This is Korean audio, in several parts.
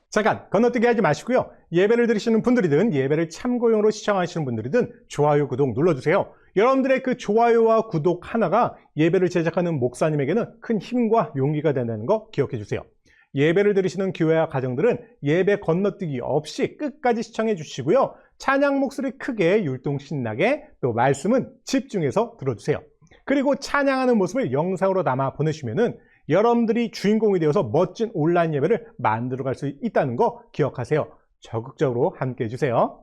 잠깐 건너뛰기 하지 마시고요. 예배를 드리시는 분들이든 예배를 참고용으로 시청하시는 분들이든 좋아요, 구독 눌러주세요. 여러분들의 그 좋아요와 구독 하나가 예배를 제작하는 목사님에게는 큰 힘과 용기가 된다는 거 기억해 주세요. 예배를 드리시는 교회와 가정들은 예배 건너뛰기 없이 끝까지 시청해 주시고요. 찬양 목소리 크게 율동 신나게 또 말씀은 집중해서 들어주세요. 그리고 찬양하는 모습을 영상으로 담아 보내주시면은 여러분들이 주인공이 되어서 멋진 온라인 예배를 만들어갈 수 있다는 거 기억하세요. 적극적으로 함께 해주세요.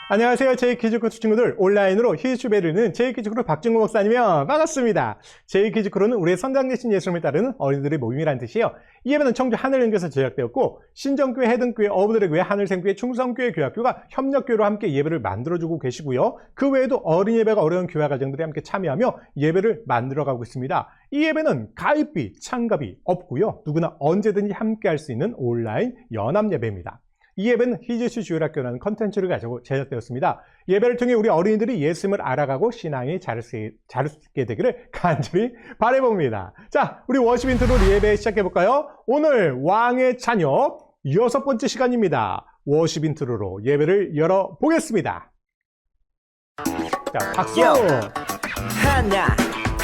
안녕하세요. 제이키즈크루 친구들, 온라인으로 히즈주배를 제이키즈크루 박준구 목사님이요. 반갑습니다. 제이키즈크루는 우리의 선장되신 예수님을 따르는 어린이들의 모임이라는 뜻이에요. 이 예배는 청주 하늘연교에서 제작되었고 신정교회, 해등교회, 어부들의 교회, 하늘생교회, 충성교회, 교회학교가 협력교회로 함께 예배를 만들어주고 계시고요. 그 외에도 어린 예배가 어려운 교회 가정들이 함께 참여하며 예배를 만들어가고 있습니다. 이 예배는 가입비, 참가비 없고요. 누구나 언제든지 함께 할 수 있는 온라인 연합 예배입니다. 이 예배는 히즈시 주일학교라는 컨텐츠를 가지고 제작되었습니다. 예배를 통해 우리 어린이들이 예수님을 알아가고 신앙이 자랄 수 있게 되기를 간절히 바라봅니다. 자, 우리 워십 인트로 예배 시작해볼까요? 오늘 왕의 자녀 6번째 시간입니다. 워십 인트로로 예배를 열어보겠습니다. 자, 박수!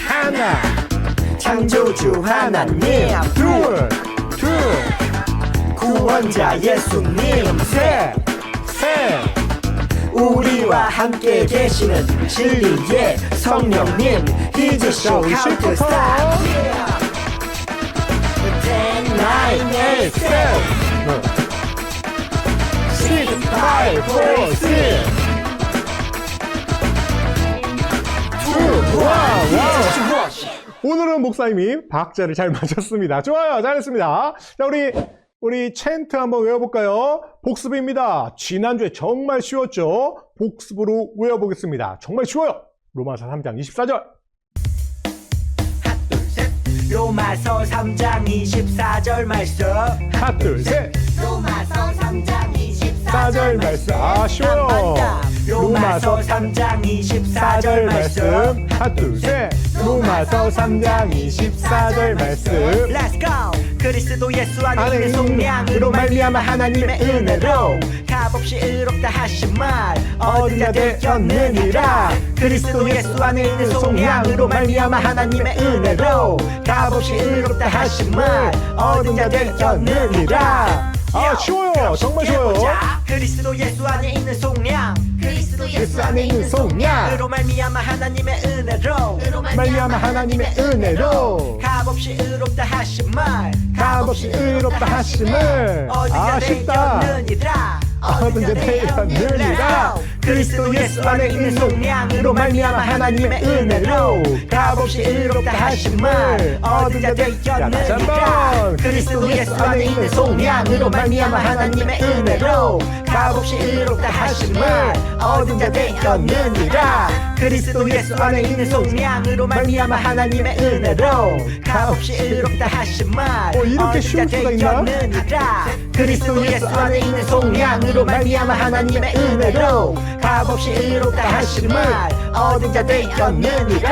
하나 창조주 하나님 둘 구원자 예수님 셋 우리와 함께 계시는 진리의 성령님 He's show how to stop 10, 9, 8, 7 6, 5, 4, 3 오늘은 목사님이 박자를 잘 맞췄습니다. 좋아요, 잘했습니다. 자, 우리 챈트 한번 외워볼까요? 복습입니다. 지난주에 정말 쉬웠죠? 복습으로 외워보겠습니다. 정말 쉬워요. 로마서 3장 24절. 로마서 3장 24절 말씀 하나, 둘, 셋. 로마서 3장 24절 말씀. 아, 쉬워요. 로마서 3장 24절 말씀 하나, 둘, 셋. 로마서 3장 24절 말씀. Let's go! 그리스도 예수 안에 있는 속량으로 말미암아 하나님의 은혜로 값없이 의롭다 하신 말 얻은 자 되었느니라. 그리스도 예수 안에 있는 속량으로 말미암아 하나님의 은혜로 값없이 의롭다 하신 말 얻은 자 되었느니라. 아, 쉬워요. 정말 쉬워요. 그리스도 예수 안에 있는 속량 예수 안에 있는 속량 으로 말미암아 하나님의 은혜로 말미암아 하나님의 은혜로 값없이 의롭다 하신 말 값없이 의롭다 하심을 아, 쉽다. 얻은 자 되었느니라. 그리스도 예수 안에 있는 속량으로 말미암아 하나님의 은혜로 값없이 의롭다 하신 말 얻은 자 되었느니라. 그리스도 예수 안에 있는 속량으로 말미암아 하나님의 은혜로 값없이 의롭다 하신 말 얻은 자 되었느니라. 그리스도 예수 안에 있는 속량으로 말미암아 하나님의 은혜로 값없이 의롭다 하신 말 이렇게 얻은 쉬울 자 수가 있나? 되었느니라. 그리스도 예수 안에 있는 속량으로 말미암아 하나님의 은혜로 값없이 의롭다 하신 말 얻은 자 되었느니라.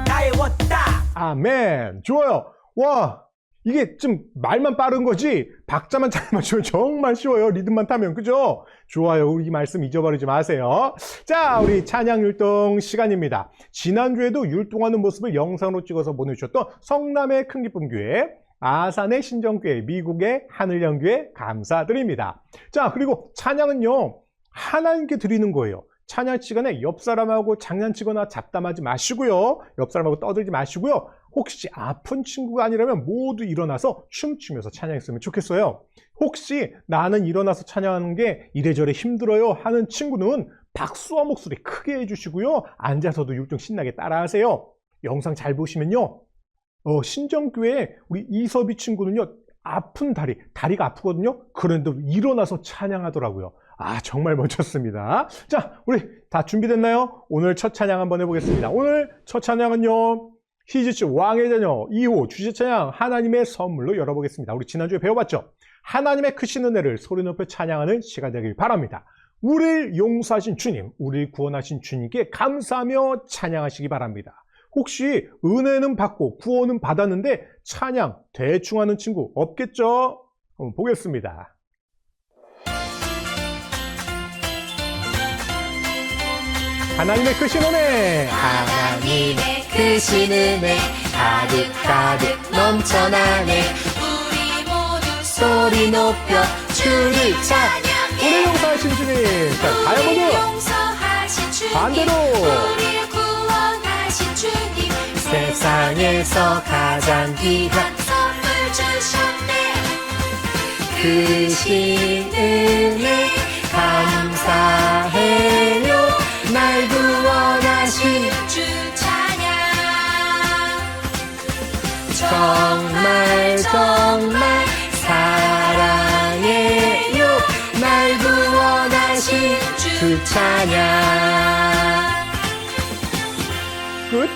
다 외웠다. 아멘. 좋아요. 와, 이게 좀 말만 빠른 거지 박자만 잘 맞추면 정말 쉬워요. 리듬만 타면. 그죠? 좋아요. 이 말씀 잊어버리지 마세요. 자, 우리 찬양 율동 시간입니다. 지난주에도 율동하는 모습을 영상으로 찍어서 보내주셨던 성남의 큰기쁨교회, 아산의 신정교회, 미국의 하늘연교회 감사드립니다. 자, 그리고 찬양은요 하나님께 드리는 거예요. 찬양 시간에 옆 사람하고 장난치거나 잡담하지 마시고요. 옆 사람하고 떠들지 마시고요. 혹시 아픈 친구가 아니라면 모두 일어나서 춤추면서 찬양했으면 좋겠어요. 혹시 나는 일어나서 찬양하는 게 이래저래 힘들어요 하는 친구는 박수와 목소리 크게 해주시고요. 앉아서도 율동 신나게 따라하세요. 영상 잘 보시면요. 신정교회 우리 이섭이 친구는요. 아픈 다리가 아프거든요. 그런데도 일어나서 찬양하더라고요. 아, 정말 멋졌습니다. 자, 우리 다 준비됐나요? 오늘 첫 찬양 한번 해보겠습니다. 오늘 첫 찬양은요. 히즈치 왕의 자녀 2호 주제 찬양 하나님의 선물로 열어보겠습니다. 우리 지난주에 배워봤죠? 하나님의 크신 은혜를 소리 높여 찬양하는 시간 되길 바랍니다. 우리를 용서하신 주님, 우리를 구원하신 주님께 감사하며 찬양하시기 바랍니다. 혹시 은혜는 받고 구원은 받았는데 찬양 대충 하는 친구 없겠죠? 한번 보겠습니다. 하나님의 크신 은혜, 하나님의 크신 은혜 가득가득 넘쳐나네. 우리 모두 소리 높여 주를 찬양해. 우리 용서하신 주님. 자, 가요 우리를 모두 용서하신 주님, 반대로. 우리를 구원하신 주님, 세상에서 가장 귀한 선물 주셨네. 크신 은혜 감사해요. 날 구원하신 주 찬양. 정말 정말 사랑해요. 날 구원하신 주 찬양. 끝?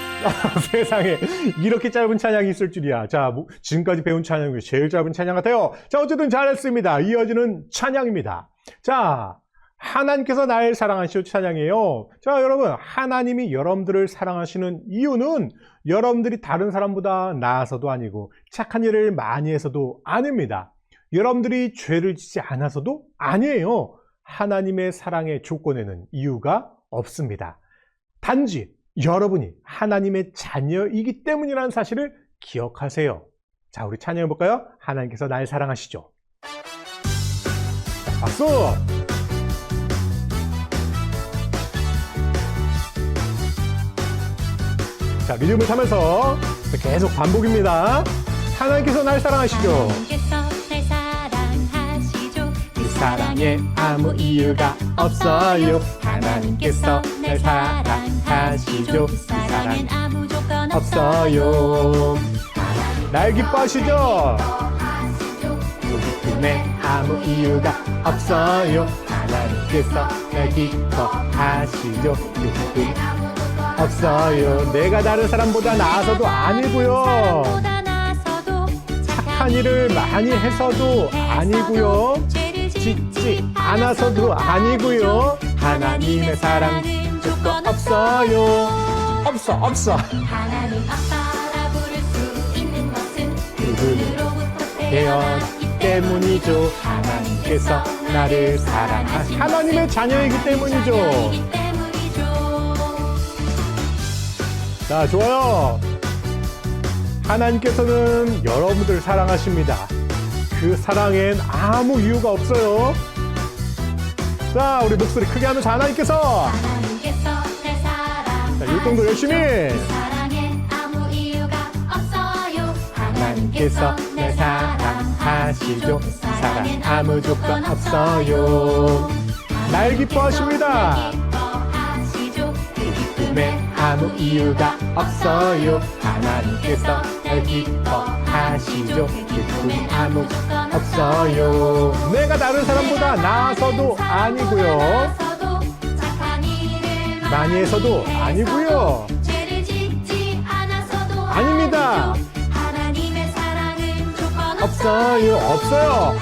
세상에 이렇게 짧은 찬양이 있을 줄이야. 자, 지금까지 배운 찬양 중에 제일 짧은 찬양 같아요. 자, 어쨌든 잘했습니다. 이어지는 찬양입니다. 자, 하나님께서 날 사랑하시오 찬양이에요. 자, 여러분, 하나님이 여러분들을 사랑하시는 이유는 여러분들이 다른 사람보다 나아서도 아니고 착한 일을 많이 해서도 아닙니다. 여러분들이 죄를 짓지 않아서도 아니에요. 하나님의 사랑의 조건에는 이유가 없습니다. 단지 여러분이 하나님의 자녀이기 때문이라는 사실을 기억하세요. 자, 우리 찬양해 볼까요? 하나님께서 날 사랑하시죠. 자, 박수! 자, 리듬을 타면서 계속 반복입니다. 하나님께서 날 사랑하시죠. 하나님께서 날 사랑하시죠. 그 사랑에 아무 이유가 없어요. 하나님께서 날 사랑하시죠. 그 사랑엔 아무 조건 없어요. 날 기뻐하시죠. 기쁨에 아무 이유가 없어요. 하나님께서 날 기뻐하시죠. 기쁨 없어요. 내가 다른 사람보다 나아서도 아니고요. 착한 일을 많이 해서도 아니고요. 짓지 않아서도 아니고요. 하나님의 사랑 조건 없어요. 없어. 하나님 아빠라 부를 수 있는 것은 그분으로부터 태어났기 때문이죠. 하나님께서 나를 사랑하시 하나님의 자녀이기 때문이죠. 자, 좋아요. 하나님께서는 여러분들을 사랑하십니다. 그 사랑엔 아무 이유가 없어요. 자, 우리 목소리 크게 하면서 하나님께서 날 사랑하시죠. 자, 율동도 열심히 사랑엔 아무 이유가 없어요. 하나님께서 날 사랑하시죠. 사랑 아무 조건 없어요. 날 기뻐하십니다. 기쁨에 아무 이유가 없어요. 하나님께서 날 기뻐하시죠. 기쁨이 아무 없어요. 내가 다른 사람보다 나아서도 아니고요. 많이 해서도 아니고요. 죄를 짓지 않아서도 아닙니다. 하나님의 사랑은 조건 없어요.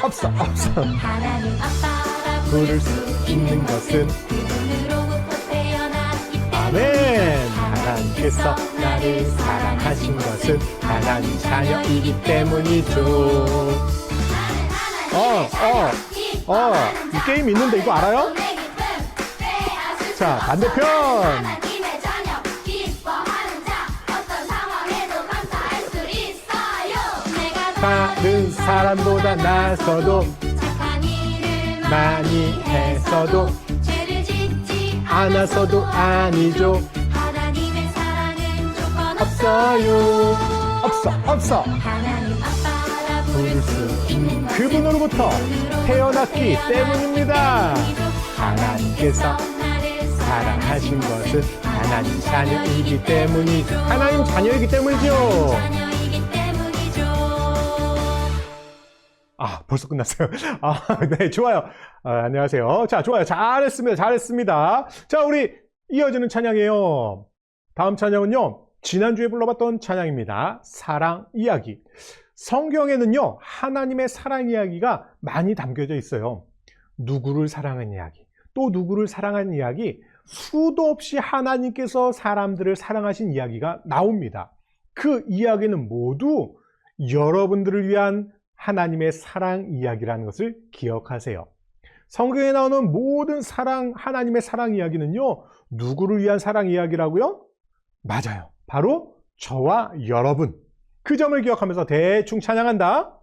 없어. 하나님 아빠라 부를 수 있는 것은 그분으로부터 태어났기 때문에 아멘. 하나님께서 나를 사랑하신 것은 하나님 자녀이기 때문이죠. 이 게임 있는데 이거 알아요? 자, 반대편. 하나님의 자녀 기뻐하는 자 어떤 상황에도 감사할 수 있어요. 내가 다른 사람보다 나서도 착한 일을 많이 했어도 죄를 짓지 않아서도 아니죠. 하나님의 사랑은 조건 없어요. 없어. 하나님 아빠라 부를 수 있는 그분으로부터 태어났기 때문입니다. 하나님께서 사랑하신 것은 하나님 자녀이기 때문이죠. 하나님 자녀이기 때문이죠. 자녀이기 때문이죠. 아, 벌써 끝났어요. 아, 네, 좋아요. 안녕하세요. 자, 좋아요. 잘했습니다. 자, 우리 이어지는 찬양이에요. 다음 찬양은요, 지난주에 불러봤던 찬양입니다. 사랑 이야기. 성경에는요, 하나님의 사랑 이야기가 많이 담겨져 있어요. 누구를 사랑한 이야기, 또 누구를 사랑한 이야기, 수도 없이 하나님께서 사람들을 사랑하신 이야기가 나옵니다. 그 이야기는 모두 여러분들을 위한 하나님의 사랑 이야기라는 것을 기억하세요. 성경에 나오는 모든 사랑, 하나님의 사랑 이야기는요, 누구를 위한 사랑 이야기라고요? 맞아요. 바로 저와 여러분. 그 점을 기억하면서 대충 찬양한다.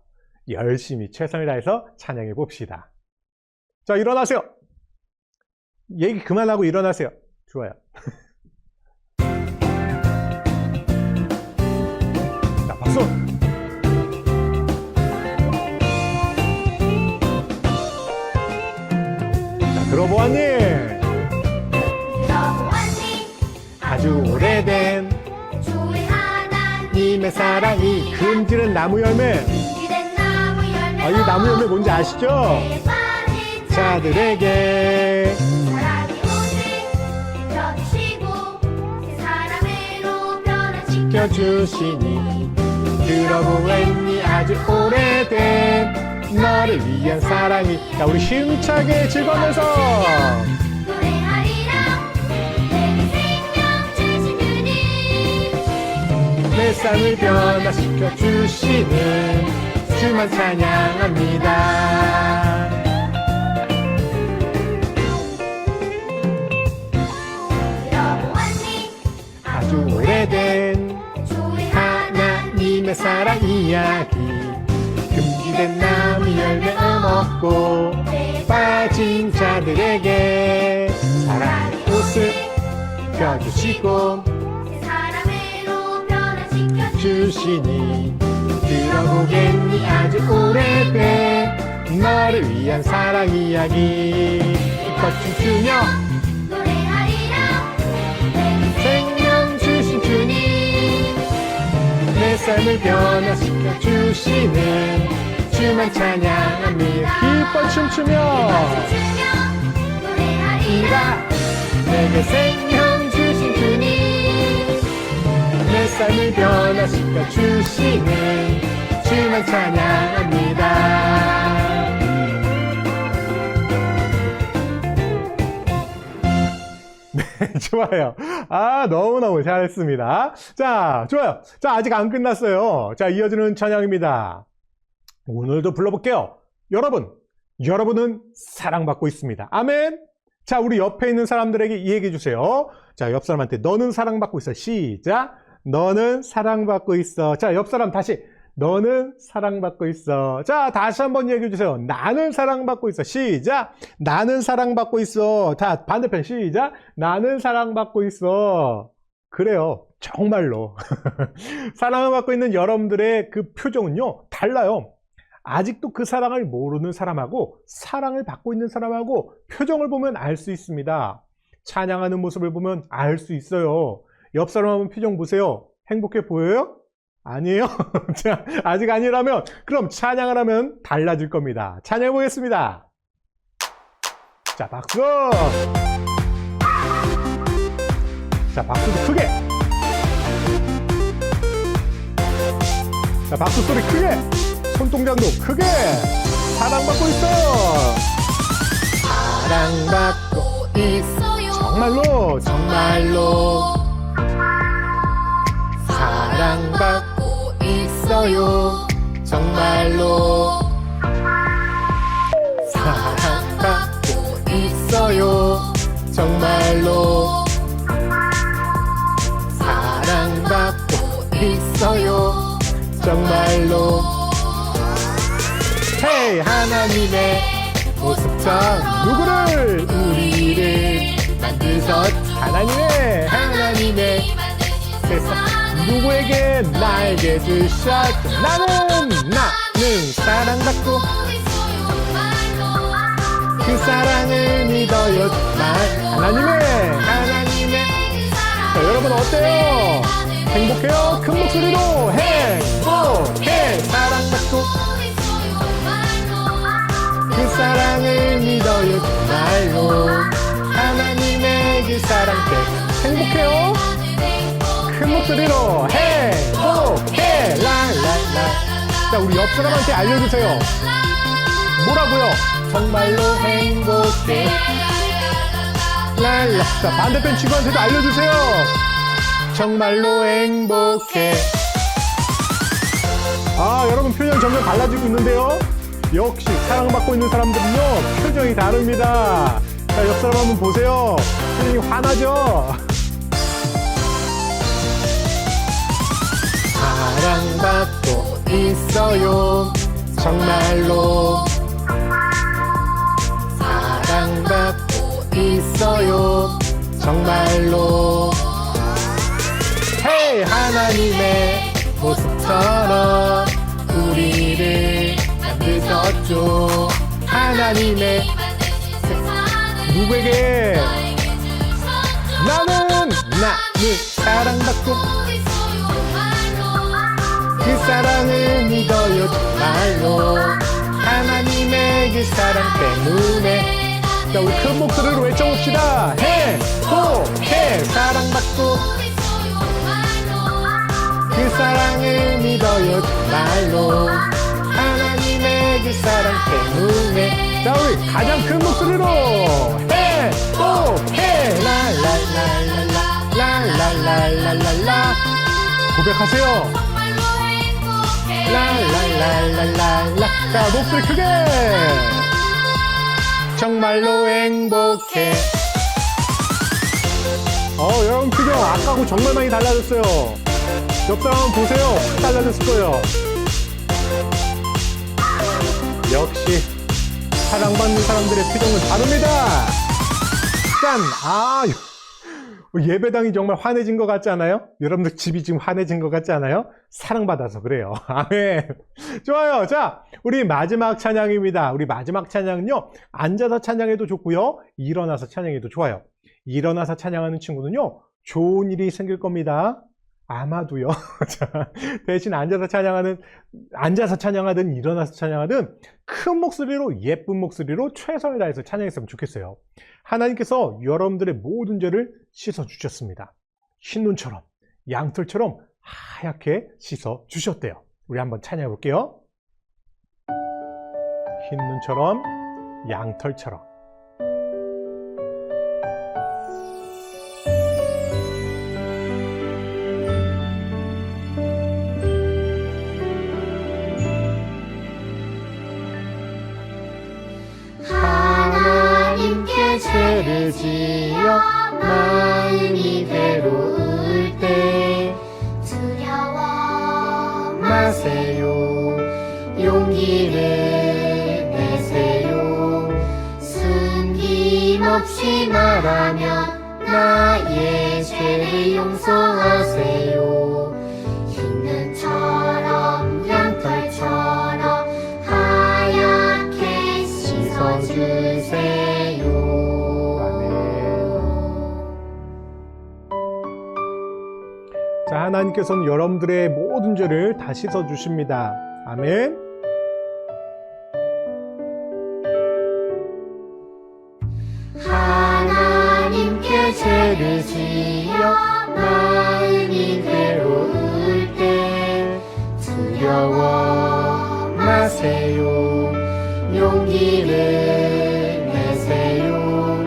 열심히 최선을 다해서 찬양해 봅시다. 자, 일어나세요. 얘기 그만하고 일어나세요. 좋아요. 자, 박수. 자, 들어보았니? 들어보았니? 아주 오래된 주의 하나님의 님의 사랑이 금지는 나무 열매. 기된 나무 열매. 이 나무 열매 뭔지 아시죠? 빠진 자들에게 사랑이 오직 펴주시고 새 사람으로 변화시켜 켜주시니 들어보았니 아주 오래된 너를 위한 사랑이. 자, 우리 힘차게 즐거우면서 노래하리라. 내 생명 주신 주님. 내 삶을 변화시켜 주시는 주만 찬양합니다. 들어보았니? 아주 오래된 주의 하나님의 사랑 이야기. 금지된 나무 열매 먹고 빠진 자들에게 사랑의 옷을 펴주시고 새 사람으로 변화시켜 주시니 들어보겠니 아주 오래된 너를 위한 사랑 이야기. 기뻐 춤추며 노래하리라. 생명 주신 주님 내 삶을 변화시켜 주시는 주만 찬양합니다. 기뻐 춤추며 노래하리라. 내게 생명 주신 주님 내 삶을 변화시켜 주시는 주만 찬양합니다. 좋아요. 너무너무 잘했습니다. 자, 좋아요. 자, 아직 안 끝났어요. 자, 이어지는 찬양입니다. 오늘도 불러볼게요. 여러분은 사랑받고 있습니다. 아멘. 자, 우리 옆에 있는 사람들에게 이 얘기해 주세요. 자, 옆 사람한테 너는 사랑받고 있어. 시작. 너는 사랑받고 있어. 자, 옆 사람 다시. 너는 사랑받고 있어. 자, 다시 한번 얘기해 주세요. 나는 사랑받고 있어. 시작. 나는 사랑받고 있어. 다 반대편 시작. 나는 사랑받고 있어. 그래요. 정말로. 사랑을 받고 있는 여러분들의 그 표정은요, 달라요. 아직도 그 사랑을 모르는 사람하고 사랑을 받고 있는 사람하고 표정을 보면 알 수 있습니다. 찬양하는 모습을 보면 알 수 있어요. 옆 사람 한번 표정 보세요. 행복해 보여요? 아니에요? 자, 아직 아니라면 그럼 찬양을 하면 달라질 겁니다. 찬양해 보겠습니다. 자, 박수. 자, 박수도 크게. 자, 박수 소리 크게. 손동작도 크게. 사랑받고 있어. 사랑받고 있어요. 정말로 사랑받고 있어요. 정말로 사랑받고 있어요. 정말로 사랑받고 있어요. 정말로. 헤이, 하나님의 모습처럼 누구를 우리를 만드셨. 하나님의 세상 누구에게 나에게 주셨죠. 나는 사랑받고 그 사랑을 믿어요. 하나님의. 자, 여러분 어때요? 행복해요? 큰 목소리로 행복해. 사랑받고 그 사랑을 믿어요. 정말로 하나님의 그 사랑 때문에 행복해요? 큰 목소리로 행복해. 랄랄라. 자, 우리 옆 사람한테 알려주세요. 뭐라고요? 정말로 행복해. 랄라. 자, 반대편 친구한테도 알려주세요. 정말로 행복해. 여러분 표정 점점 달라지고 있는데요. 역시 사랑받고 있는 사람들은요, 표정이 다릅니다. 자, 옆 사람 한번 보세요. 표정이 환하죠? 사랑받고 있어요. 정말로. 사랑받고 있어요. 정말로. 헤이, 하나님의 모습처럼 우리를 만드셨죠. 하나님의 누구에게? 나는 사랑받고 그 사랑을 믿어요. 정말로. 하나님의 그 사랑 때문에. 자, 우리 큰 목소리로 외쳐봅시다. 해, 호, 해. 사랑받고 그 사랑을 믿어요. 정말로. 하나님의 그 사랑 때문에. 자, 우리 가장 큰 목소리로 해, 호, 해. 랄랄랄랄랄랄랄랄랄랄라. 고백하세요. 랄랄랄랄랄라. 자, 목소리 크게. 정말로 행복해. 여러분 표정 아까하고 정말 많이 달라졌어요. 옆 사람 한번 보세요. 확 달라졌을 거예요. 역시 사랑받는 사람들의 표정은 다릅니다. 짠! 예배당이 정말 환해진 것 같지 않아요? 여러분들 집이 지금 환해진 것 같지 않아요? 사랑받아서 그래요. 아멘. 좋아요. 자, 우리 마지막 찬양입니다. 우리 마지막 찬양은요, 앉아서 찬양해도 좋고요, 일어나서 찬양해도 좋아요. 일어나서 찬양하는 친구는요, 좋은 일이 생길 겁니다. 아마도요. 자, 대신 앉아서 찬양하든 일어나서 찬양하든 큰 목소리로, 예쁜 목소리로 최선을 다해서 찬양했으면 좋겠어요. 하나님께서 여러분들의 모든 죄를 씻어주셨습니다. 흰눈처럼, 양털처럼 하얗게 씻어주셨대요. 우리 한번 찬양해 볼게요. 흰눈처럼, 양털처럼. 죄를 지어 마음이 괴로울 때 두려워 마세요. 용기를 내세요. 숨김없이 말하면 나의 죄를 용서하세요. 흰눈처럼 양털처럼 하얗게 씻어주세요. 자, 하나님께서는 여러분들의 모든 죄를 다 씻어주십니다. 아멘. 하나님께 죄를 지어 마음이 괴로울 때 두려워 마세요. 용기를 내세요.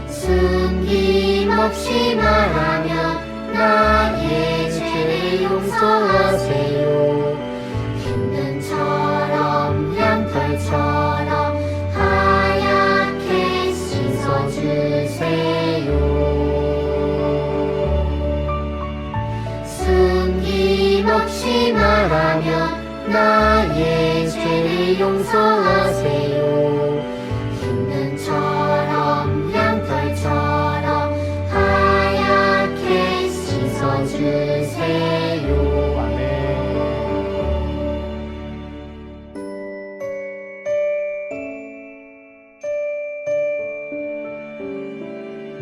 숨김없이 말하면 나의 죄를 용서하세요. 흰눈처럼 양털처럼 하얗게 씻어주세요. 숨김없이 말하면 나의 죄를 용서하세요. 흰눈처럼 양털처럼 하얗게 씻어주세요. 아멘.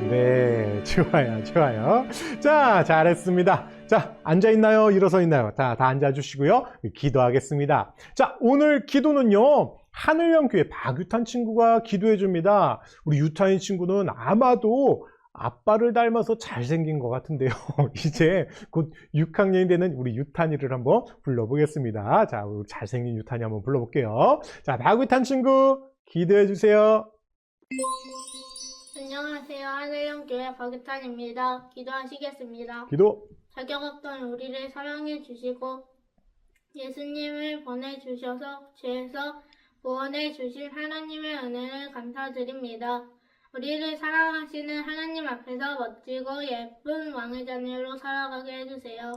네, 좋아요, 좋아요. 자, 잘했습니다. 자, 앉아있나요? 일어서있나요? 다 앉아주시고요. 기도하겠습니다. 자, 오늘 기도는요, 하늘영교회 박유탄 친구가 기도해줍니다. 우리 유탄이 친구는 아마도 아빠를 닮아서 잘생긴 것 같은데요. 이제 곧 6학년이 되는 우리 유탄이를 한번 불러보겠습니다. 자, 우리 잘생긴 유탄이 한번 불러볼게요. 자, 박유탄 친구 기도해주세요. 안녕하세요. 하늘영교회 박유탄입니다. 기도하시겠습니다. 기도. 자격 없던 우리를 사랑해 주시고 예수님을 보내주셔서 죄에서 구원해 주신 하나님의 은혜를 감사드립니다. 우리를 사랑하시는 하나님 앞에서 멋지고 예쁜 왕의 자녀로 살아가게 해주세요.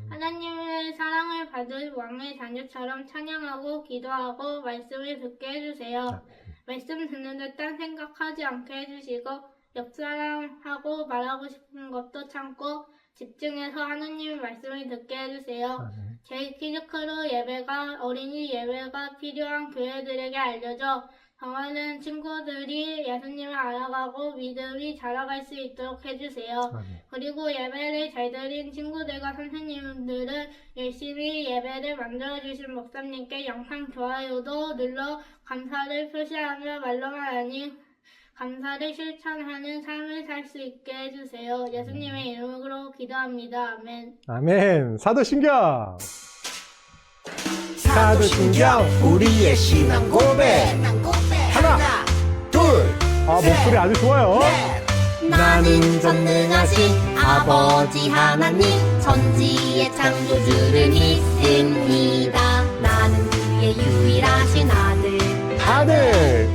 하나님의 사랑을 받은 왕의 자녀처럼 찬양하고 기도하고 말씀을 듣게 해주세요. 말씀 듣는데 딴 생각하지 않게 해주시고 옆 사람하고 말하고 싶은 것도 참고 집중해서 하나님의 말씀을 듣게 해주세요. 제이키즈크루 예배가 어린이 예배가 필요한 교회들에게 알려져 더 많은 친구들이 예수님을 알아가고 믿음이 자라갈 수 있도록 해주세요. 그리고 예배를 잘 드린 친구들과 선생님들은 열심히 예배를 만들어주신 목사님께 영상 좋아요도 눌러 감사를 표시하며 말로만 아닌 감사를 실천하는 삶을 살 수 있게 해주세요. 예수님의 이름으로 기도합니다. 아멘. 아멘. 사도신경. 사도신경 우리의 신앙 고백. 하나, 둘, 목소리 아주 좋아요. 넷. 나는 전능하신 아버지 하나님 천지의 창조주를 믿습니다. 나는 그의 유일하신 아들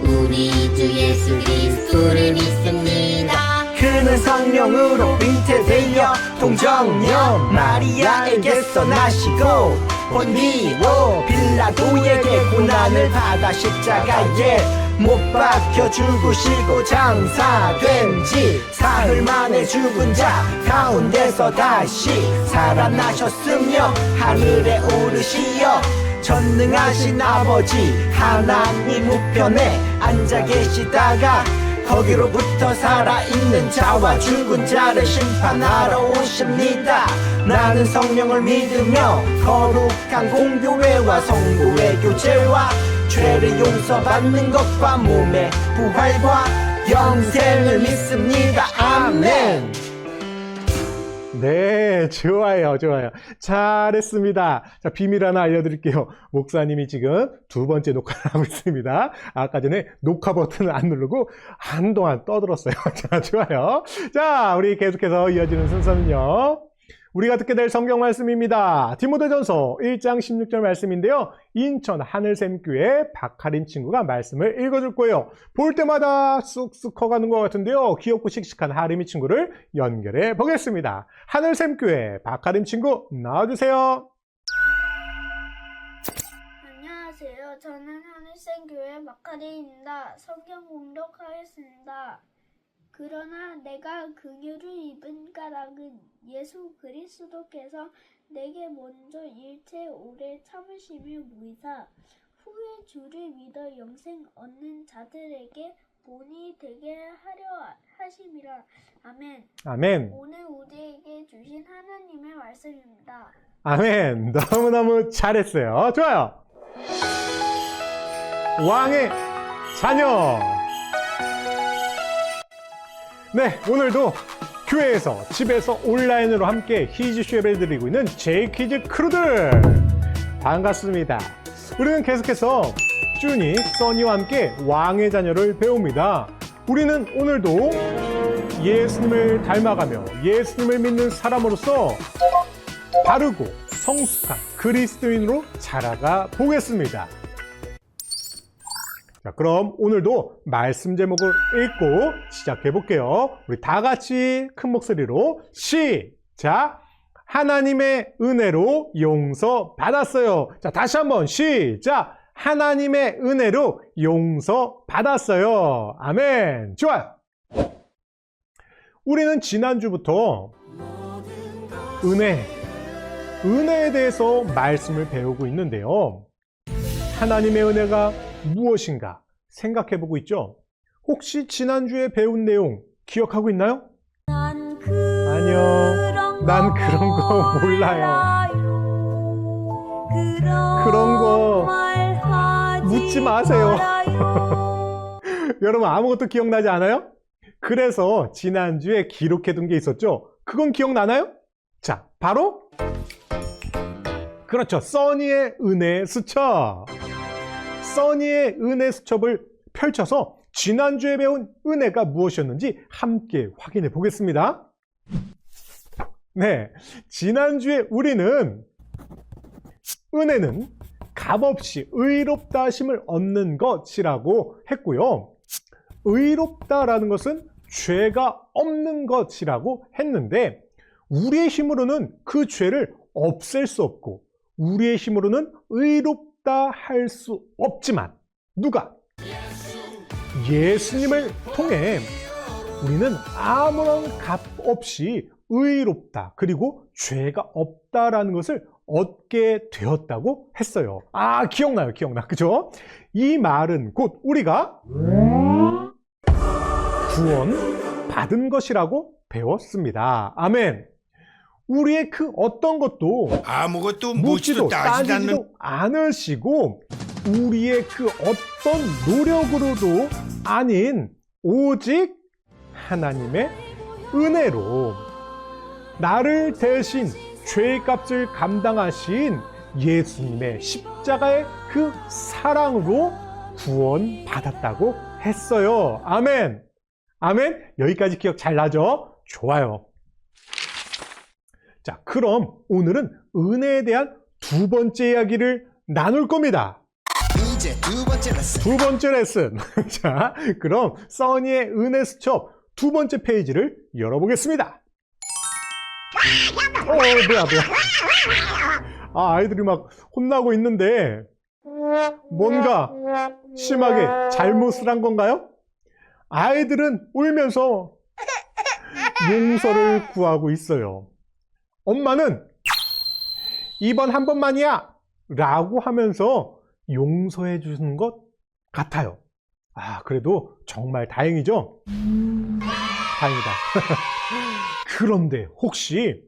우리 주 예수 그리스도를 믿습니다. 그는 성령으로 잉태되어 동정녀 마리아에게서 나시고 본디오 빌라도에게 고난을 받아 십자가에 못 박혀 죽으시고 장사된 지 사흘 만에 죽은 자 가운데서 다시 살아나셨으며 하늘에 오르시어 전능하신 아버지 하나님 우편에 앉아 계시다가 거기로부터 살아있는 자와 죽은 자를 심판하러 오십니다. 나는 성령을 믿으며 거룩한 공교회와 성도의 교제와 죄를 용서받는 것과 몸의 부활과 영생을 믿습니다. 아멘. 네, 좋아요, 좋아요. 잘했습니다. 자, 비밀 하나 알려드릴게요. 목사님이 지금 두 번째 녹화를 하고 있습니다. 아까 전에 녹화 버튼을 안 누르고 한동안 떠들었어요. 자, 좋아요. 자, 우리 계속해서 이어지는 순서는요. 우리가 듣게 될 성경 말씀입니다. 디모데전서 1장 16절 말씀인데요. 인천 하늘샘교회 박하린 친구가 말씀을 읽어줄 거예요. 볼 때마다 쑥쑥 커가는 것 같은데요. 귀엽고 씩씩한 하림이 친구를 연결해 보겠습니다. 하늘샘교회 박하림 친구 나와주세요. 안녕하세요. 저는 하늘샘교회 마카리입니다. 성경 공독하겠습니다. 그러나 내가 긍휼을 입은 까닭은 예수 그리스도께서 내게 먼저 일체 오래 참으심을 보이사 후에 주를 믿어 영생 얻는 자들에게 본이 되게 하려 하심이라. 아멘. 아멘. 오늘 우리에게 주신 하나님의 말씀입니다. 아멘. 너무너무 잘했어요. 좋아요. 왕의 자녀. 네, 오늘도 교회에서, 집에서, 온라인으로 함께 퀴즈쇼 예배를 드리고 있는 제이퀴즈 크루들 반갑습니다. 우리는 계속해서 쭈니, 써니와 함께 왕의 자녀를 배웁니다. 우리는 오늘도 예수님을 닮아가며 예수님을 믿는 사람으로서 바르고 성숙한 그리스도인으로 자라가 보겠습니다. 자, 그럼 오늘도 말씀 제목을 읽고 시작해 볼게요. 우리 다 같이 큰 목소리로 시작! 하나님의 은혜로 용서 받았어요. 자, 다시 한번 시작! 하나님의 은혜로 용서 받았어요. 아멘. 좋아요. 우리는 지난주부터 은혜에 대해서 말씀을 배우고 있는데요. 하나님의 은혜가 무엇인가 생각해보고 있죠? 혹시 지난주에 배운 내용 기억하고 있나요? 아니요, 난 그런 거 몰라요. 그런 거 묻지 마세요. 여러분 아무것도 기억나지 않아요? 그래서 지난주에 기록해둔 게 있었죠? 그건 기억나나요? 자, 바로 그렇죠. 써니의 은혜 수첩. 써니의 은혜 수첩을 펼쳐서 지난주에 배운 은혜가 무엇이었는지 함께 확인해 보겠습니다. 네, 지난주에 우리는 은혜는 값없이 의롭다 하심을 얻는 것이라고 했고요. 의롭다라는 것은 죄가 없는 것이라고 했는데 우리의 힘으로는 그 죄를 없앨 수 없고 우리의 힘으로는 의롭다 할 수 없지만 누가? 예수님을 통해 우리는 아무런 값 없이 의롭다 그리고 죄가 없다라는 것을 얻게 되었다고 했어요. 아, 기억나요, 그죠? 이 말은 곧 우리가 구원 받은 것이라고 배웠습니다. 아멘. 우리의 그 어떤 것도 아무것도 묻지도 묻지도 따지지 않는 따지지도 않으시고 우리의 그 어떤 노력으로도 아닌 오직 하나님의 은혜로 나를 대신 죄값을 감당하신 예수님의 십자가의 그 사랑으로 구원받았다고 했어요. 아멘. 아멘. 여기까지 기억 잘 나죠? 좋아요. 자, 그럼 오늘은 은혜에 대한 두 번째 이야기를 나눌 겁니다. 이제 두 번째 레슨. 두 번째 레슨. 자, 그럼 써니의 은혜 수첩 두 번째 페이지를 열어보겠습니다. 뭐야. 아, 아이들이 막 혼나고 있는데 뭔가 심하게 잘못을 한 건가요? 아이들은 울면서 용서를 구하고 있어요. 엄마는 이번 한 번만이야 라고 하면서 용서해 주는 것 같아요. 아, 그래도 정말 다행이죠? 다행이다. 그런데 혹시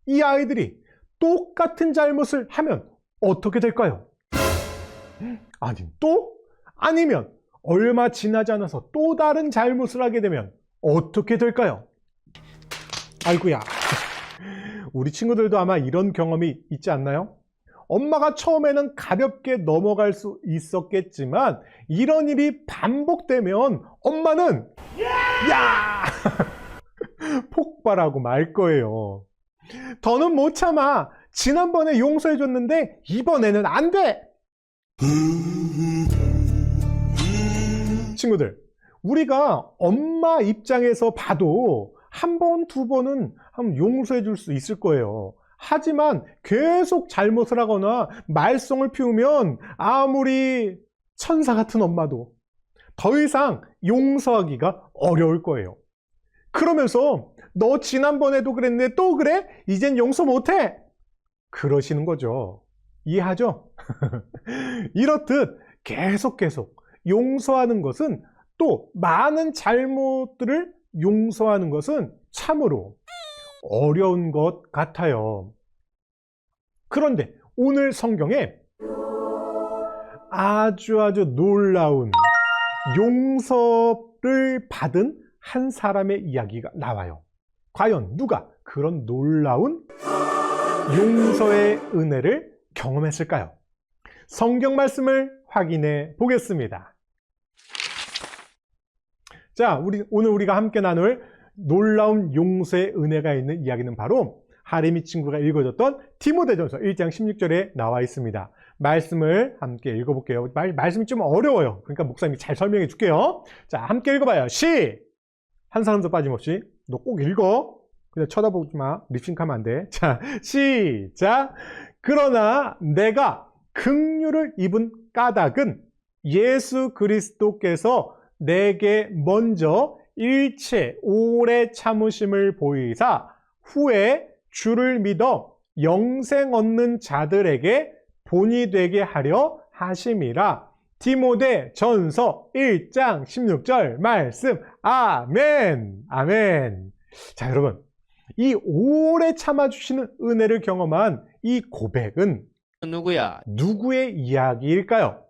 이 아이들이 똑같은 잘못을 하면 어떻게 될까요? 아니, 또? 아니면 얼마 지나지 않아서 또 다른 잘못을 하게 되면 어떻게 될까요? 아이고야. 우리 친구들도 아마 이런 경험이 있지 않나요? 엄마가 처음에는 가볍게 넘어갈 수 있었겠지만 이런 일이 반복되면 엄마는 야! 폭발하고 말 거예요. 더는 못 참아. 지난번에 용서해 줬는데 이번에는 안 돼. 친구들, 우리가 엄마 입장에서 봐도 한 번, 두 번은 한번 용서해 줄 수 있을 거예요. 하지만 계속 잘못을 하거나 말썽을 피우면 아무리 천사 같은 엄마도 더 이상 용서하기가 어려울 거예요. 그러면서 너 지난번에도 그랬는데 또 그래? 이젠 용서 못해? 그러시는 거죠. 이해하죠? 이렇듯 계속 용서하는 것은 또 많은 잘못들을 용서하는 것은 참으로 어려운 것 같아요. 그런데 오늘 성경에 아주 놀라운 용서를 받은 한 사람의 이야기가 나와요. 과연 누가 그런 놀라운 용서의 은혜를 경험했을까요? 성경 말씀을 확인해 보겠습니다. 자, 오늘 우리가 함께 나눌 놀라운 용서의 은혜가 있는 이야기는 바로 하림이 친구가 읽어줬던 디모데전서 1장 16절에 나와 있습니다. 말씀을 함께 읽어볼게요. 말씀이 좀 어려워요. 그러니까 목사님이 잘 설명해 줄게요. 자, 함께 읽어봐요. 한 사람도 빠짐없이. 너 꼭 읽어. 그냥 쳐다보지 마. 립싱크하면 안 돼. 자, 시작. 그러나 내가 긍휼을 입은 까닭은 예수 그리스도께서 내게 먼저 일체 오래 참으심을 보이사 후에 주를 믿어 영생 얻는 자들에게 본이 되게 하려 하심이라. 디모데 전서 1장 16절 말씀. 아멘. 아멘. 자, 여러분, 이 오래 참아주시는 은혜를 경험한 이 고백은 누구야? 누구의 이야기일까요?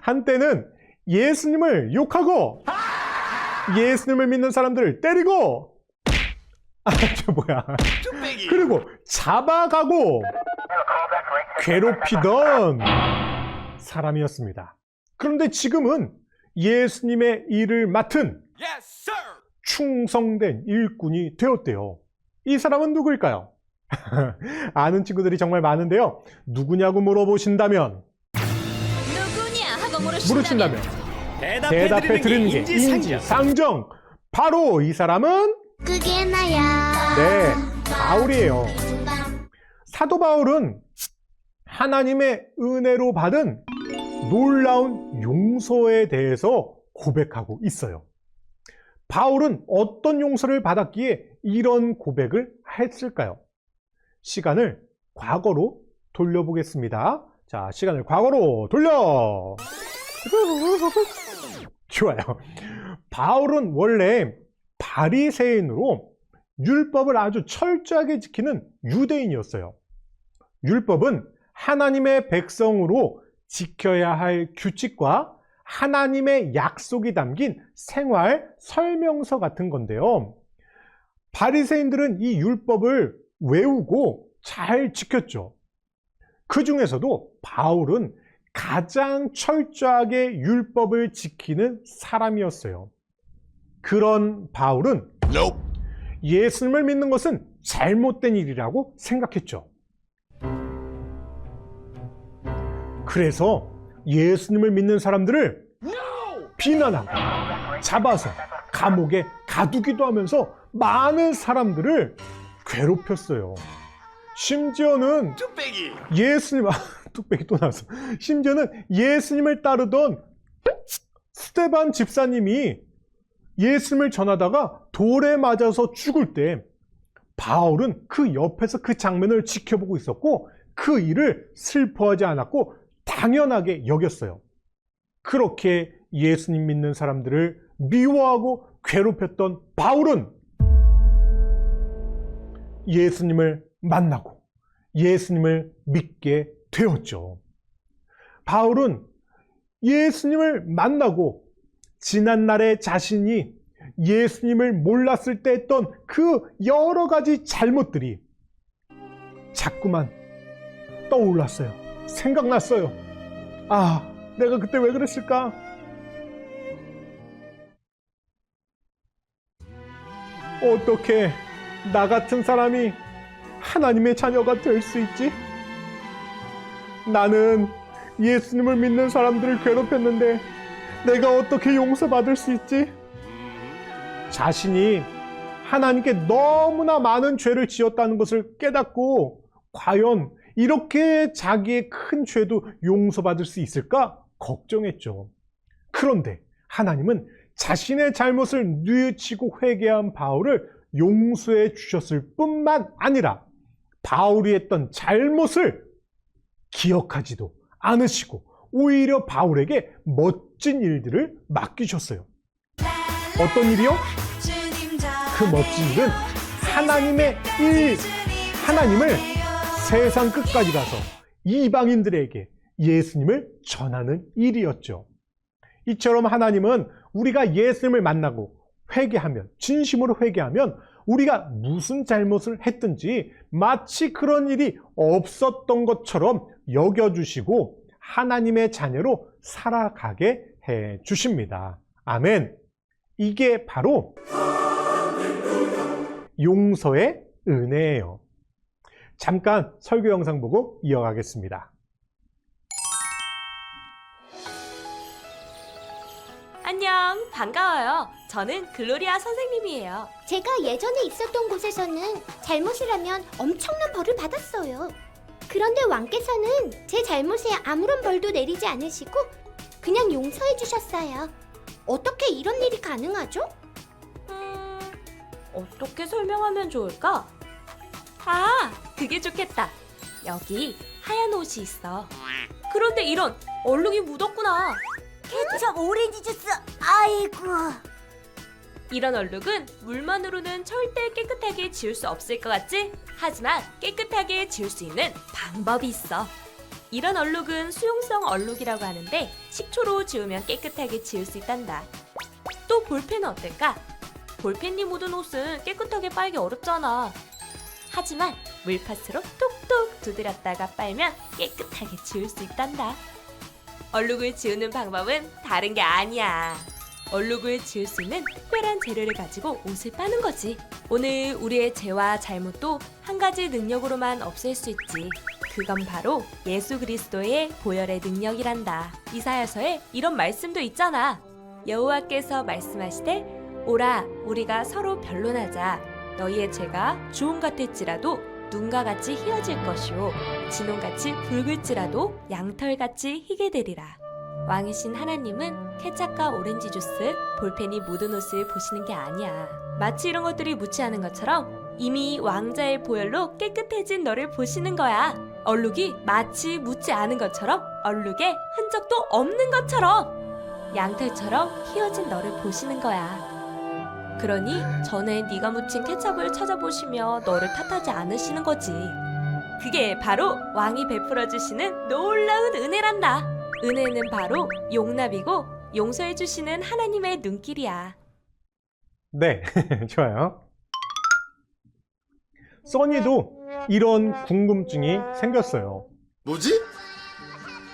한때는 예수님을 욕하고 예수님을 믿는 사람들을 때리고 그리고 잡아가고 괴롭히던 사람이었습니다. 그런데 지금은 예수님의 일을 맡은 충성된 일꾼이 되었대요. 이 사람은 누구일까요? 아는 친구들이 정말 많은데요. 누구냐고 물어보신다면, 누구냐 하고 물으신다면 대답해 드리는 게 인지상정. 바로 이 사람은 그게 나야. 네, 바울이에요. 사도 바울은 하나님의 은혜로 받은 놀라운 용서에 대해서 고백하고 있어요. 바울은 어떤 용서를 받았기에 이런 고백을 했을까요? 시간을 과거로 돌려보겠습니다. 자, 시간을 과거로 돌려! 좋아요. 바울은 원래 바리새인으로 율법을 아주 철저하게 지키는 유대인이었어요. 율법은 하나님의 백성으로 지켜야 할 규칙과 하나님의 약속이 담긴 생활 설명서 같은 건데요. 바리새인들은 이 율법을 외우고 잘 지켰죠. 그 중에서도 바울은 가장 철저하게 율법을 지키는 사람이었어요. 그런 바울은 Nope. 예수님을 믿는 것은 잘못된 일이라고 생각했죠. 그래서 예수님을 믿는 사람들을 비난하고 잡아서 감옥에 가두기도 하면서 많은 사람들을 괴롭혔어요. 심지어는 예수님, 뚝배기 또 나왔어. 심지어는 예수님을 따르던 스데반 집사님이 예수님을 전하다가 돌에 맞아서 죽을 때 바울은 그 옆에서 그 장면을 지켜보고 있었고 그 일을 슬퍼하지 않았고 당연하게 여겼어요. 그렇게 예수님 믿는 사람들을 미워하고 괴롭혔던 바울은 예수님을 만나고 예수님을 믿게 되었죠. 바울은 예수님을 만나고 지난날에 자신이 예수님을 몰랐을 때 했던 그 여러 가지 잘못들이 자꾸만 떠올랐어요. 생각났어요. 아, 내가 그때 왜 그랬을까? 어떻게 나 같은 사람이 하나님의 자녀가 될 수 있지? 나는 예수님을 믿는 사람들을 괴롭혔는데 내가 어떻게 용서받을 수 있지? 자신이 하나님께 너무나 많은 죄를 지었다는 것을 깨닫고 과연 이렇게 자기의 큰 죄도 용서받을 수 있을까 걱정했죠. 그런데 하나님은 자신의 잘못을 뉘우치고 회개한 바울을 용서해 주셨을 뿐만 아니라 바울이 했던 잘못을 기억하지도 않으시고 오히려 바울에게 멋진 일들을 맡기셨어요. 어떤 일이요? 그 멋진 일은 하나님을 세상 끝까지 가서 이방인들에게 예수님을 전하는 일이었죠. 이처럼 하나님은 우리가 예수님을 만나고 회개하면, 진심으로 회개하면 우리가 무슨 잘못을 했든지 마치 그런 일이 없었던 것처럼 여겨주시고 하나님의 자녀로 살아가게 해 주십니다. 아멘. 이게 바로 용서의 은혜예요. 잠깐 설교 영상 보고 이어가겠습니다. 안녕, 반가워요. 저는 글로리아 선생님이에요. 제가 예전에 있었던 곳에서는 잘못을 하면 엄청난 벌을 받았어요. 그런데 왕께서는 제 잘못에 아무런 벌도 내리지 않으시고 그냥 용서해 주셨어요. 어떻게 이런 일이 가능하죠? 어떻게 설명하면 좋을까? 아, 그게 좋겠다. 여기 하얀 옷이 있어. 그런데 이런 얼룩이 묻었구나. 케첩 오렌지 주스, 아이고. 이런 얼룩은 물만으로는 절대 깨끗하게 지울 수 없을 것 같지? 하지만 깨끗하게 지울 수 있는 방법이 있어. 이런 얼룩은 수용성 얼룩이라고 하는데 식초로 지우면 깨끗하게 지울 수 있단다. 또 볼펜은 어떨까? 볼펜이 묻은 옷은 깨끗하게 빨기 어렵잖아. 하지만 물파스로 톡톡 두드렸다가 빨면 깨끗하게 지울 수 있단다. 얼룩을 지우는 방법은 다른 게 아니야. 얼룩을 지을 수 있는 특별한 재료를 가지고 옷을 빠는 거지. 오늘 우리의 죄와 잘못도 한 가지 능력으로만 없앨 수 있지. 그건 바로 예수 그리스도의 보혈의 능력이란다. 이사야서에 이런 말씀도 있잖아. 여호와께서 말씀하시되 오라 우리가 서로 변론하자. 너희의 죄가 주홍 같을지라도 눈과 같이 희어질 것이요 진홍같이 붉을지라도 양털같이 희게 되리라. 왕이신 하나님은 케찹과 오렌지 주스, 볼펜이 묻은 옷을 보시는 게 아니야. 마치 이런 것들이 묻지 않은 것처럼 이미 왕자의 보혈로 깨끗해진 너를 보시는 거야. 얼룩이 마치 묻지 않은 것처럼 얼룩에 흔적도 없는 것처럼 양털처럼 희어진 너를 보시는 거야. 그러니 전에 네가 묻힌 케찹을 찾아보시며 너를 탓하지 않으시는 거지. 그게 바로 왕이 베풀어 주시는 놀라운 은혜란다. 은혜는 바로 용납이고 용서해 주시는 하나님의 눈길이야. 네, 좋아요. 써니도 이런 궁금증이 생겼어요. 뭐지?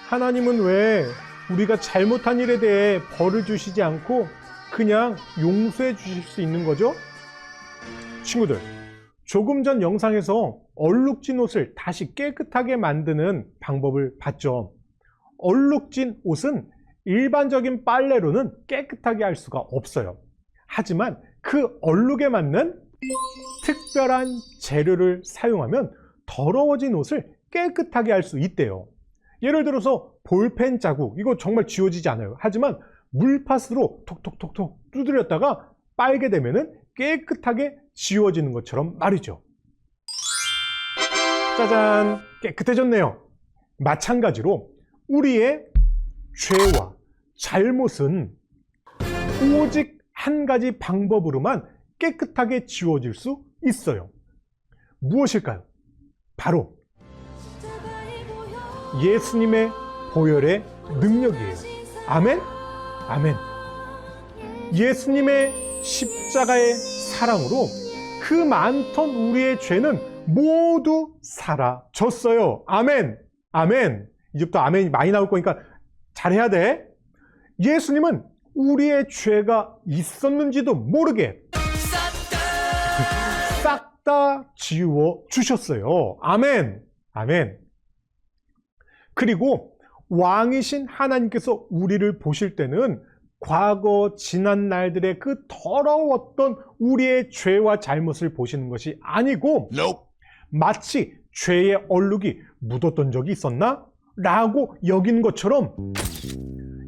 하나님은 왜 우리가 잘못한 일에 대해 벌을 주시지 않고 그냥 용서해 주실 수 있는 거죠? 친구들, 조금 전 영상에서 얼룩진 옷을 다시 깨끗하게 만드는 방법을 봤죠. 얼룩진 옷은 일반적인 빨래로는 깨끗하게 할 수가 없어요. 하지만 그 얼룩에 맞는 특별한 재료를 사용하면 더러워진 옷을 깨끗하게 할 수 있대요. 예를 들어서 볼펜 자국, 이거 정말 지워지지 않아요. 하지만 물파스로 톡톡톡톡 두드렸다가 빨게 되면 깨끗하게 지워지는 것처럼 말이죠. 짜잔, 깨끗해졌네요. 마찬가지로 우리의 죄와 잘못은 오직 한 가지 방법으로만 깨끗하게 지워질 수 있어요. 무엇일까요? 바로 예수님의 보혈의 능력이에요. 아멘? 아멘. 예수님의 십자가의 사랑으로 그 많던 우리의 죄는 모두 사라졌어요. 아멘. 아멘. 이제부터 아멘이 많이 나올 거니까 잘해야 돼. 예수님은 우리의 죄가 있었는지도 모르게 싹 다 지워 주셨어요. 아멘. 아멘. 그리고 왕이신 하나님께서 우리를 보실 때는 과거 지난 날들의 그 더러웠던 우리의 죄와 잘못을 보시는 것이 아니고 Nope. 마치 죄의 얼룩이 묻었던 적이 있었나? 라고 여기는 것처럼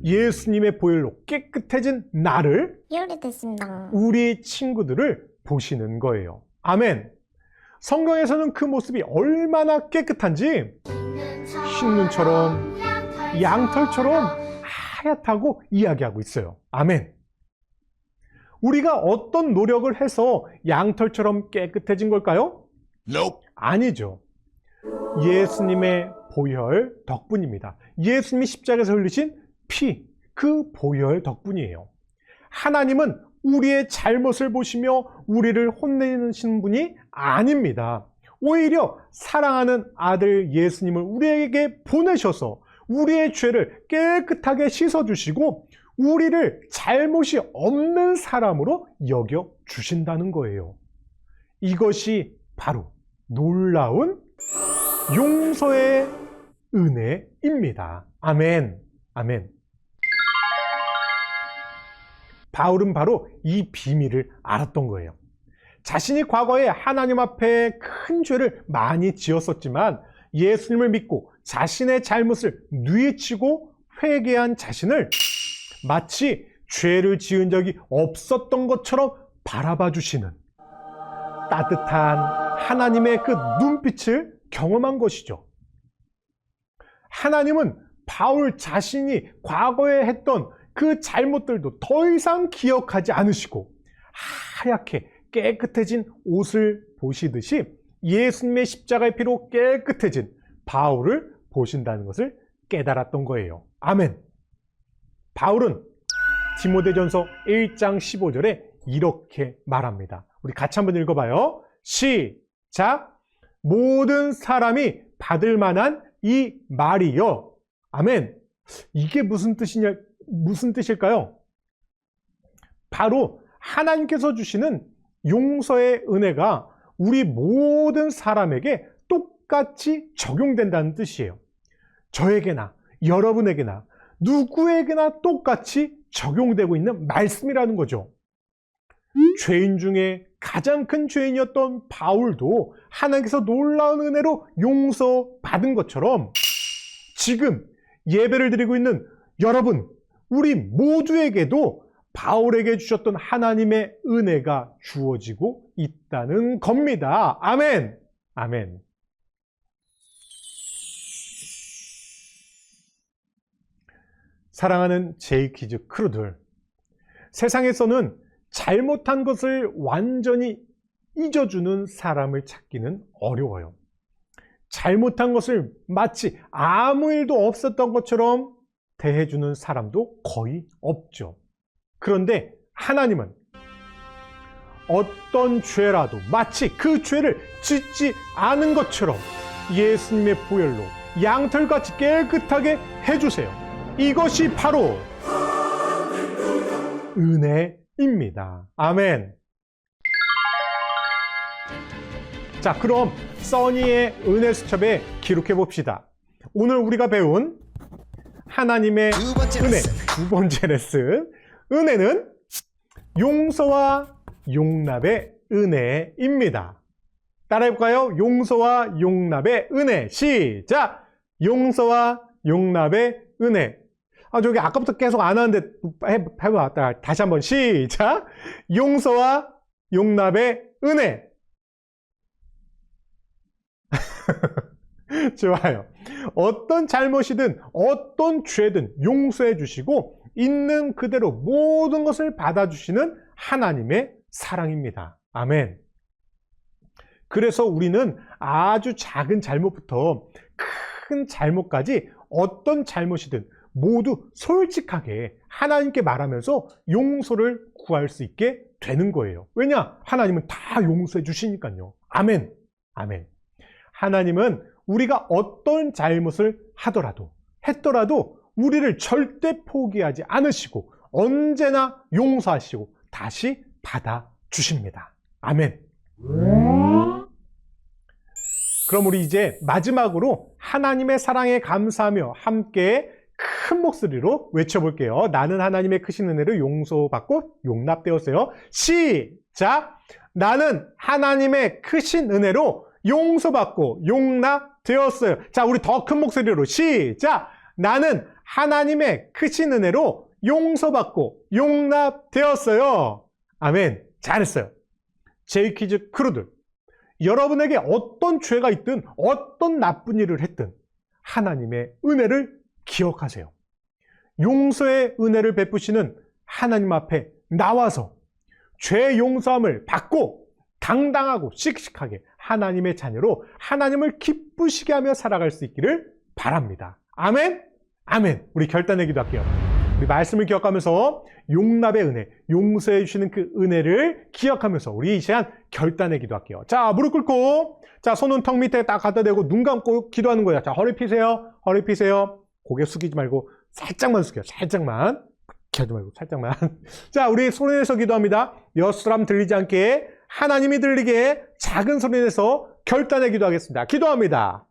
예수님의 보혈로 깨끗해진 나를, 이해됐습니다. 우리 친구들을 보시는 거예요. 아멘. 성경에서는 그 모습이 얼마나 깨끗한지 흰눈처럼 양털처럼 하얗다고 이야기하고 있어요. 아멘. 우리가 어떤 노력을 해서 양털처럼 깨끗해진 걸까요? Nope. 아니죠. 예수님의 보혈 덕분입니다. 예수님이 십자가에서 흘리신 피, 그 보혈 덕분이에요. 하나님은 우리의 잘못을 보시며 우리를 혼내시는 분이 아닙니다. 오히려 사랑하는 아들 예수님을 우리에게 보내셔서 우리의 죄를 깨끗하게 씻어주시고 우리를 잘못이 없는 사람으로 여겨주신다는 거예요. 이것이 바로 놀라운 용서의 은혜입니다. 아멘. 아멘. 바울은 바로 이 비밀을 알았던 거예요. 자신이 과거에 하나님 앞에 큰 죄를 많이 지었었지만 예수님을 믿고 자신의 잘못을 뉘우치고 회개한 자신을 마치 죄를 지은 적이 없었던 것처럼 바라봐 주시는 따뜻한 하나님의 그 눈빛을 경험한 것이죠. 하나님은 바울 자신이 과거에 했던 그 잘못들도 더 이상 기억하지 않으시고 하얗게 깨끗해진 옷을 보시듯이 예수님의 십자가의 피로 깨끗해진 바울을 보신다는 것을 깨달았던 거예요. 아멘. 바울은 디모데전서 1장 15절에 이렇게 말합니다. 우리 같이 한번 읽어봐요. 시작. 모든 사람이 받을 만한 이 말이요. 아멘. 이게 무슨 뜻일까요? 바로 하나님께서 주시는 용서의 은혜가 우리 모든 사람에게 똑같이 적용된다는 뜻이에요. 저에게나 여러분에게나 누구에게나 똑같이 적용되고 있는 말씀이라는 거죠. 죄인 중에 가장 큰 죄인이었던 바울도 하나님께서 놀라운 은혜로 용서받은 것처럼 지금 예배를 드리고 있는 여러분, 우리 모두에게도 바울에게 주셨던 하나님의 은혜가 주어지고 있다는 겁니다. 아멘! 아멘. 사랑하는 제이키즈 크루들, 세상에서는 잘못한 것을 완전히 잊어주는 사람을 찾기는 어려워요. 잘못한 것을 마치 아무 일도 없었던 것처럼 대해주는 사람도 거의 없죠. 그런데 하나님은 어떤 죄라도 마치 그 죄를 짓지 않은 것처럼 예수님의 보혈로 양털같이 깨끗하게 해주세요. 이것이 바로 은혜입니다. 아멘. 자, 그럼 써니의 은혜 수첩에 기록해 봅시다. 오늘 우리가 배운 하나님의 두 번째 은혜, 레슨. 두 번째 레슨. 은혜는 용서와 용납의 은혜입니다. 따라해볼까요? 용서와 용납의 은혜. 시작! 용서와 용납의 은혜. 저기 아까부터 계속 안 하는데 해봐. 다시 한번 시작! 용서와 용납의 은혜. 좋아요. 어떤 잘못이든 어떤 죄든 용서해 주시고 있는 그대로 모든 것을 받아주시는 하나님의 사랑입니다. 아멘. 그래서 우리는 아주 작은 잘못부터 큰 잘못까지 어떤 잘못이든 모두 솔직하게 하나님께 말하면서 용서를 구할 수 있게 되는 거예요. 왜냐? 하나님은 다 용서해 주시니까요. 아멘. 아멘. 하나님은 우리가 어떤 잘못을 했더라도 우리를 절대 포기하지 않으시고 언제나 용서하시고 다시 받아주십니다. 아멘. 그럼 우리 이제 마지막으로 하나님의 사랑에 감사하며 함께 큰 목소리로 외쳐볼게요. 나는 하나님의 크신 은혜로 용서받고 용납되었어요. 시작! 나는 하나님의 크신 은혜로 용서받고 용납되었어요. 자, 우리 더 큰 목소리로 시작! 나는 하나님의 크신 은혜로 용서받고 용납되었어요. 아멘. 잘했어요. 제이키즈 크루들, 여러분에게 어떤 죄가 있든 어떤 나쁜 일을 했든 하나님의 은혜를 기억하세요. 용서의 은혜를 베푸시는 하나님 앞에 나와서 죄 용서함을 받고 당당하고 씩씩하게 하나님의 자녀로 하나님을 기쁘시게 하며 살아갈 수 있기를 바랍니다. 아멘? 아멘. 우리 결단의 기도할게요. 우리 말씀을 기억하면서 용납의 은혜, 용서해 주시는 그 은혜를 기억하면서 우리 이 시간 결단의 기도할게요. 자, 무릎 꿇고, 자, 손은 턱 밑에 딱 갖다 대고 눈 감고 기도하는 거예요. 자, 허리 펴세요. 허리 펴세요. 고개 숙이지 말고 살짝만 숙여요. 살짝만. 이렇게 하지 말고 살짝만. 자, 우리 소리 내서 기도합니다. 몇 사람 들리지 않게 하나님이 들리게 작은 소리 내서 결단의 기도하겠습니다. 기도합니다.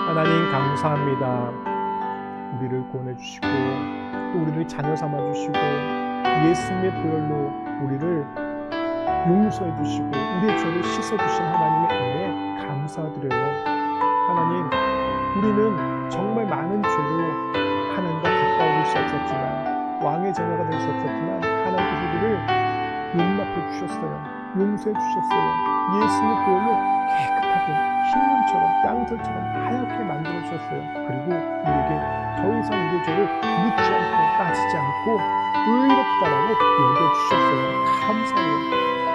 하나님 감사합니다. 우리를 구원해주시고 또 우리를 자녀 삼아주시고 예수님의 보혈로 우리를 용서해주시고 우리의 죄를 씻어주신 하나님의 은혜 감사드려요. 하나님, 우리는 정말 많은 죄로 하나님과 가까워질 수 없었지만 왕의 자녀가 될 수 없었지만 하나님께서 우리를 용납해 주셨어요. 용서해 주셨어요. 예수님의 보혈로 깨끗하게 흰눈처럼 양털처럼 하얗게 만들어 주셨어요. 그리고 우리에게 더 이상 우리의 죄를 묻지 않고 따지지 않고 의롭다라고 여겨주셨어요. 감사해요.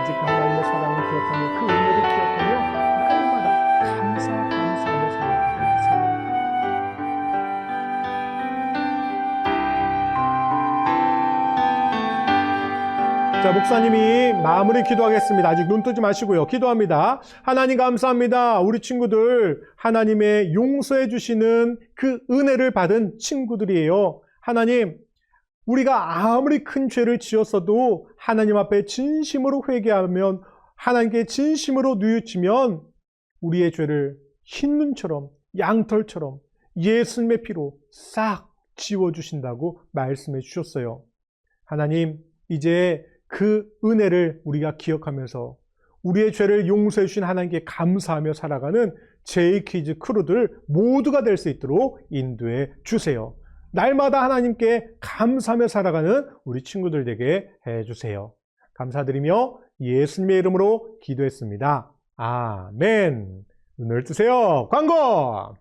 이제 그 하나님의 사랑을 기억하며 그 은혜를 기억하며 날마다 감사하며 살아가게 해주세요. 자, 목사님이 마무리 기도하겠습니다. 아직 눈 뜨지 마시고요. 기도합니다. 하나님 감사합니다. 우리 친구들 하나님의 용서해 주시는 그 은혜를 받은 친구들이에요. 하나님, 우리가 아무리 큰 죄를 지었어도 하나님 앞에 진심으로 회개하면, 하나님께 진심으로 뉘우치면 우리의 죄를 흰 눈처럼, 양털처럼 예수님의 피로 싹 지워주신다고 말씀해 주셨어요. 하나님, 이제 그 은혜를 우리가 기억하면서 우리의 죄를 용서해 주신 하나님께 감사하며 살아가는 J키즈 크루들 모두가 될 수 있도록 인도해 주세요. 날마다 하나님께 감사하며 살아가는 우리 친구들 되게 해주세요. 감사드리며 예수님의 이름으로 기도했습니다. 아멘. 눈을 뜨세요. 광고!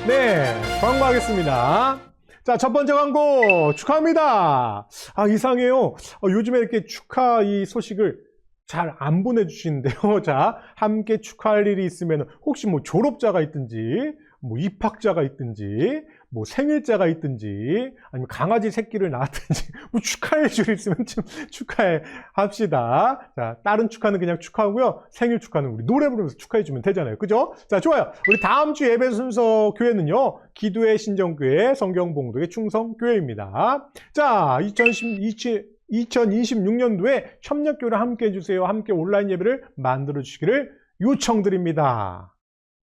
네, 광고하겠습니다. 자, 첫 번째 광고 축하합니다. 이상해요. 요즘에 이렇게 축하 이 소식을 잘 안 보내주시는데요. 자, 함께 축하할 일이 있으면 혹시 뭐 졸업자가 있든지, 뭐 입학자가 있든지, 뭐 생일자가 있든지, 아니면 강아지 새끼를 낳았든지, 뭐 축하해 줄 일 있으면 좀 축하해 합시다. 자, 다른 축하는 그냥 축하하고요. 생일 축하는 우리 노래 부르면서 축하해 주면 되잖아요. 그죠? 자, 좋아요. 우리 다음 주 예배 순서 교회는요, 기도의 신정교회, 성경봉독의 충성교회입니다. 자, 2026년도에 협력교회를 함께 해주세요. 함께 온라인 예배를 만들어 주시기를 요청드립니다.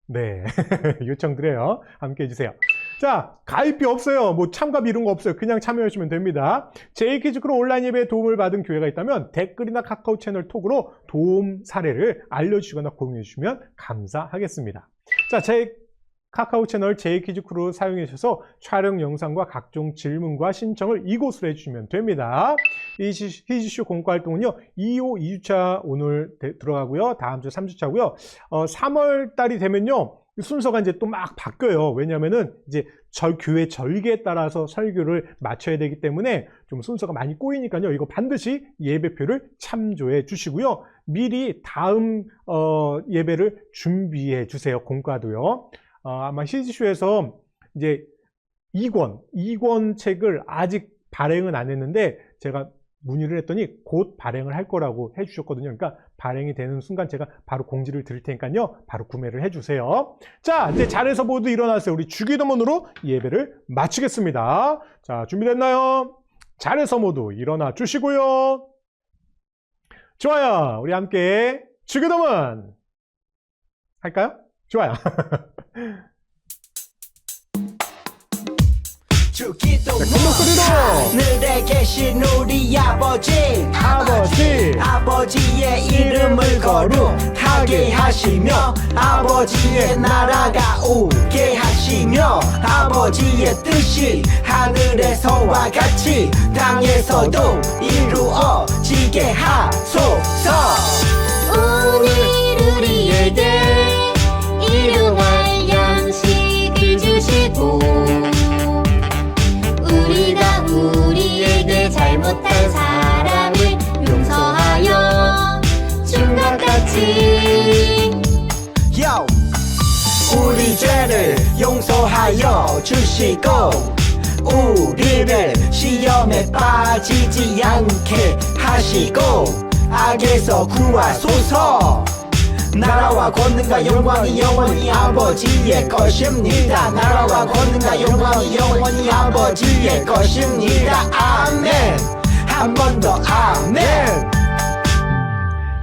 네, 요청드려요. 함께 해주세요. 자, 가입비 없어요. 뭐 참가비 이런 거 없어요. 그냥 참여하시면 됩니다. J키즈 크루 온라인 예배에 도움을 받은 교회가 있다면 댓글이나 카카오 채널 톡으로 도움 사례를 알려주시거나 공유해 주시면 감사하겠습니다. 자, 제 카카오 채널 J키즈 크루 사용해 주셔서 촬영 영상과 각종 질문과 신청을 이곳으로 해주시면 됩니다. 이 히즈쇼 공과 활동은요, 2호 2주차 오늘 들어가고요. 다음 주 3주차고요. 3월 달이 되면요, 순서가 이제 또 막 바뀌어요. 왜냐면은 이제 교회 절기에 따라서 설교를 맞춰야 되기 때문에 좀 순서가 많이 꼬이니까요. 이거 반드시 예배표를 참조해 주시고요. 미리 다음 예배를 준비해 주세요. 공과도요. 아마 히즈쇼에서 이제 2권 책을 아직 발행은 안 했는데 제가 문의를 했더니 곧 발행을 할 거라고 해주셨거든요. 그러니까 발행이 되는 순간 제가 바로 공지를 드릴 테니까요. 바로 구매를 해주세요. 자, 이제 자리에서 모두 일어나세요. 우리 주기도문으로 예배를 마치겠습니다. 자, 준비됐나요? 자리에서 모두 일어나 주시고요. 좋아요. 우리 함께 주기도문 할까요? 좋아요. 주기도문 소리로 하늘에 계신 우리 아버지의 이름을 거룩하게 하시며 아버지의 나라가 오게 하시며 아버지의 뜻이 하늘에서와 같이 땅에서도 이루어지게 하소서. 오늘 우리에게 일용할 양식을 주시고 우리가 우리에게 잘못한 사람을 용서하여 준 것 같이 우리 죄를 용서하여 주시고 우리를 시험에 빠지지 않게 하시고 악에서 구하소서. 나라와 권능과 영광이 영원히 아버지의 것입니다. 나라와 권능과 영광이 영원히 아버지의 것입니다. 아멘. 한 번 더 아멘.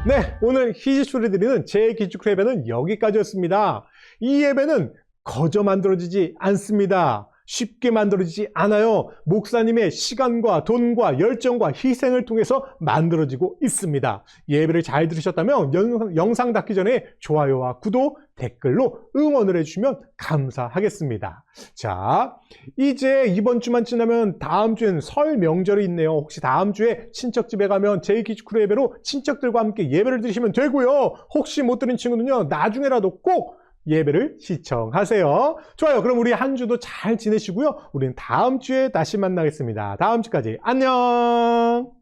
네, 오늘 히즈쇼를 드리는 J키즈 크루 예배는 여기까지였습니다. 이 예배는 거저 만들어지지 않습니다. 쉽게 만들어지지 않아요. 목사님의 시간과 돈과 열정과 희생을 통해서 만들어지고 있습니다. 예배를 잘 들으셨다면 영상 닿기 전에 좋아요와 구독, 댓글로 응원을 해주시면 감사하겠습니다. 자, 이제 이번 주만 지나면 다음 주엔 설 명절이 있네요. 혹시 다음 주에 친척집에 가면 J키즈 크루 예배로 친척들과 함께 예배를 드리시면 되고요. 혹시 못 드린 친구는요, 나중에라도 꼭 예배를 시청하세요. 좋아요. 그럼 우리 한 주도 잘 지내시고요. 우리는 다음 주에 다시 만나겠습니다. 다음 주까지 안녕.